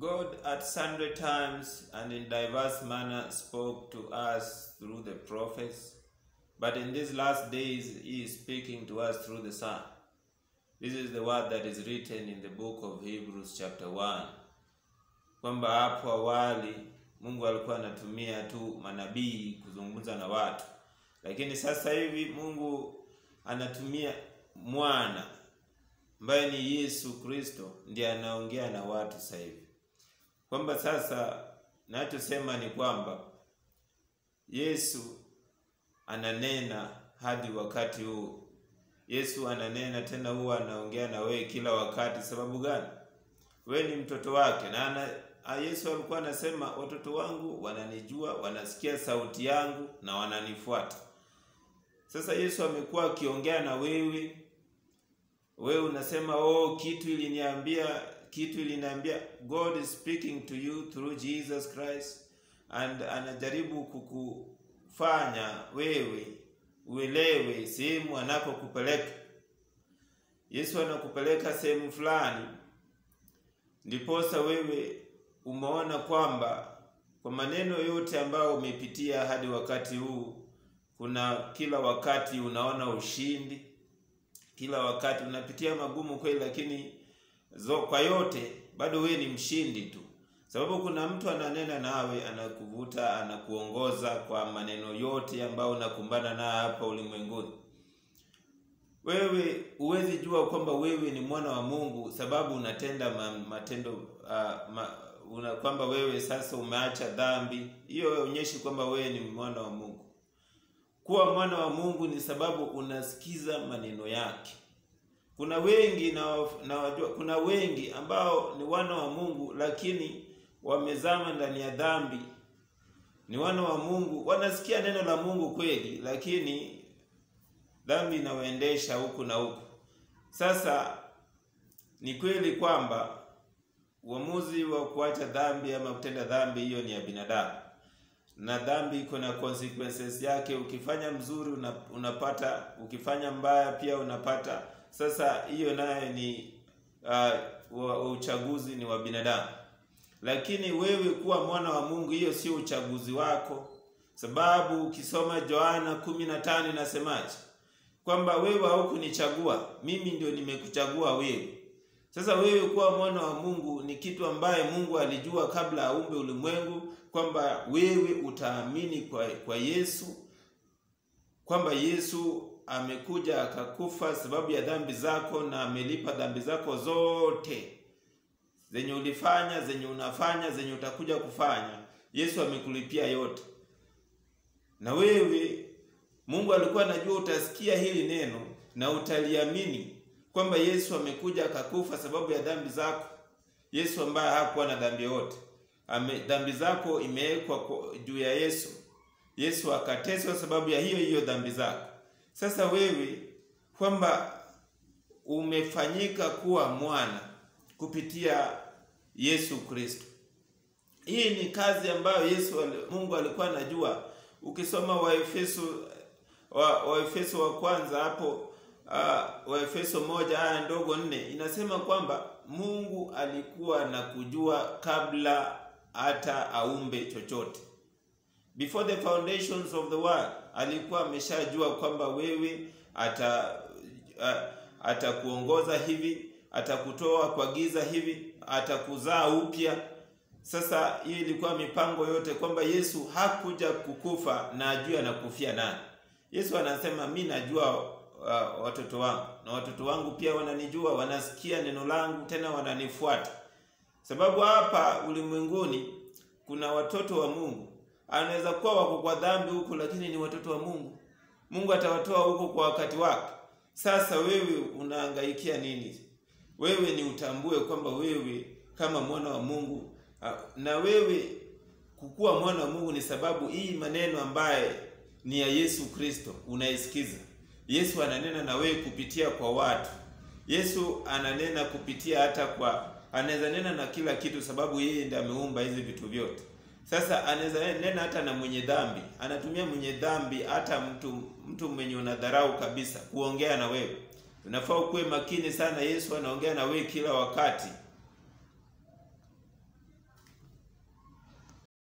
God at sundry times and in diverse manner spoke to us through the prophets, but in these last days he is speaking to us through the Son. This is the word that is written in the book of Hebrews chapter 1. Kwamba hapo awali Mungu alikuwa anatumia tu manabii kuzungumza na watu. Lakini sasa hivi Mungu anatumia mwana ambaye ni Yesu Kristo ndiye anaongea na watu sasa hivi. Kwamba sasa nachosema ni kwamba Yesu ananena hadi wakati huu. Yesu ananena tena, huwa anaongea na wewe kila wakati. Sababu gani? Wewe ni mtoto wake, na Yesu alikuwa anasema watoto wangu wananijua, wanasikia sauti yangu na wananifuata. Sasa Yesu amekuwa akiongea na wewe. Wewe unasema kitu iliniambia. God is speaking to you through Jesus Christ, and anajaribu kukufanya wewe uelewe sehemu anakokupeleka. Yesu anakupeleka sehemu fulani, ndiposa wewe umeona kwamba kwa maneno yote ambayo umepitia hadi wakati huu, kila wakati unaona ushindi, kila wakati unapitia magumu kweli, lakini kwa yote bado wewe ni mshindi tu. Sababu kuna mtu ananena nawe, anakuvuta, anakuongoza kwa maneno yote ambayo unakumbana nayo hapa ulimwenguni. Wewe huwezi jua kwamba wewe ni mwana wa Mungu sababu unatenda matendo kwamba wewe sasa umeacha dhambi. Hiyo haionyeshi kwamba wewe ni mwana wa Mungu. Kuwa mwana wa Mungu ni sababu unasikiza maneno yake. Kuna wengi kuna wengi ambao ni wana wa Mungu lakini wamezama ndani ya dhambi. Ni wana wa Mungu, wanasikia neno la Mungu kweli, lakini dhambi inawaendesha huku na huku. Sasa ni kweli kwamba uamuzi wa kuacha dhambi ama kutenda dhambi, hiyo ni ya binadamu. Na dhambi iko na consequences yake. Ukifanya mzuri unapata, ukifanya mbaya pia unapata. Sasa hiyo nayo ni uchaguzi ni wa binadamu. Lakini wewe kuwa mwana wa Mungu, hiyo sio uchaguzi wako. Sababu ukisoma Yohana 15 inasemaje? Kwamba wewe haukunichagua, mimi ndio nimekuchagua wewe. Sasa wewe kuwa mwana wa Mungu ni kitu ambaye Mungu alijua kabla aumbe ulimwengu, kwamba wewe utaamini kwa Yesu, kwamba Yesu amekuja akakufa sababu ya dhambi zako na amelipa dhambi zako zote. Zenye ulifanya, zenye unafanya, zenye utakuja kufanya, Yesu amekulipia yote. Na wewe Mungu alikuwa anajua utasikia hili neno na utaliamini kwamba Yesu amekuja akakufa sababu ya dhambi zako. Yesu ambaye hakuwa na dhambi yote. Dhambi zako imewekwa juu ya Yesu. Yesu akateswa sababu ya hiyo dhambi zako. Sasa wewe kwamba umefanyika kuwa mwana kupitia Yesu Kristo. Hii ni kazi ambayo Mungu alikuwa anajua. Ukisoma Waefeso wa kwanza hapo, Waefeso 1:4 inasema kwamba Mungu alikuwa na kujua kabla hata aumbe chochote. Before the foundations of the world, alikuwa ameshajua kwamba wewe atakuongoza hivi, atakutoa kwa giza hivi, atakuzaa upya. Sasa hii ilikuwa mipango yote, kwamba Yesu hakuja kukufa na ajue anakufia nani. Yesu anasema mimi najua watoto wangu, na watoto wangu pia wananijua, wanasikia neno langu tena wananifuata. Sababu hapa ulimwenguni kuna watoto wa Mungu. Anaweza kuwa wako kwa dhambi huko, lakini ni watoto wa Mungu. Mungu atawatoa huko kwa wakati wake. Sasa wewe unahangaikia nini? Wewe ni utambue kwamba wewe kama mwana wa Mungu, na wewe kukuwa mwana wa Mungu ni sababu hii maneno ambaye ni ya Yesu Kristo unaisikiza. Yesu ananena na wewe kupitia kwa watu. Yesu ananena kupitia anaweza nena na kila kitu, sababu yeye ndiye ameumba hizi vitu vyote. Sasa anaweza nena hata na mwenye dhambi. Anatumia mwenye dhambi, hata mtu mwenye unadharau kabisa, kuongea na wewe. Unafaa kuwe makini sana. Yesu anaongea na wewe kila wakati.